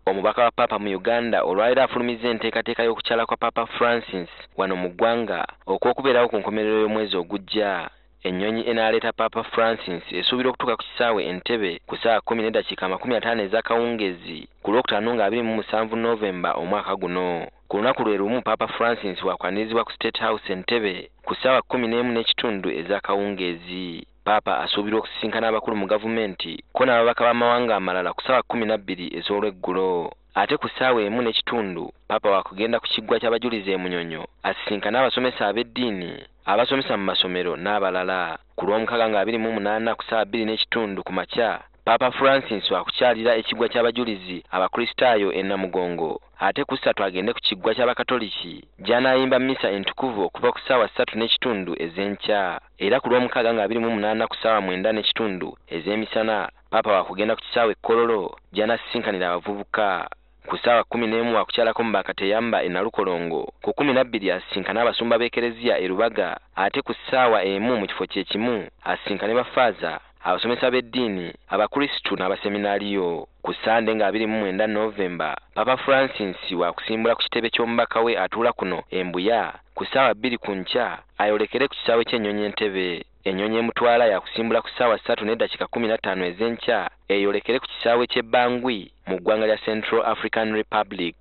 omubaka wa Papa mu Uganda olwaliro afulumiza enteekateeka y'okukyala kwa Papa Francis wano mu ggwanga okw'okubeerawo ku nkomerero y'omwezi ogujja. Ennyonyi enaaleeta Papa Francis esuubira okutuuka ku kisaawe Entebbe ku ssaawa 10:50 ez'akawungeezi ku Lwokutaano nga 27 Novemba omwaka guno. Ku lunaku lwe lumu Papa Francis waakwanirizibwa ku State House Entebbe ku ssaawa 11:30 ez'akawungeezi. Papa asuubirwa okusisinkana abakulu mu gavumenti ko n'ababaka b'amawanga amalala ku ssaawa 12 ez'olweggulo. Ate ku ssaawa 1:30 Papa waakugenda ku kiggwa ky'abajulizi e Munyonyo asisinkana abasomesa ab'eddiini abasomesa mu masomero n'abalala. Ku Lwomukaaga nga 28 ku ssaawa 2:30 ku makya Papa Francis waakukyalira ekiggwa ky'abajulizi abakristaayo e Namugongo. Ate ku ssatu agende ku kiggwa ky'abakatoliki gy'anaayimba mmisa entukuvu okuva ku ssaawa 3:30 ez'enkya. Era ku Lwomukaaga nga 28 ku ssaawa 9:30 ez'emisana Papa waakugenda ku kisaawe Kololo gy'anaasisinkanira abavubuka. Ku ssaawa 11 waakukyalako mu Bakateyamba e Nalukolongo. Ku 12 asisinkana abasumba b'ekereziya e Rubaga. Ate ku ssaawa 1 mu kifo kye kimu asisinkane bafaaza abasomesa b'eddiini abakristu n'abaseminaaliyo. Ku Ssande nga 29 Novemba Papa Francis waakusimbula ku kitebe ky'omubaka we atuula kuno Embuya ku ssaawa 2 ku nkya ayolekere ku kisaawe ky'ennyonyi Entebbe. Ennyonyi emutwala yakusimbula ku ssaawa 3:15 ez'enkya eyolekere ku kisaawe ky'e Bangui mu ggwanga lya Central African Republic.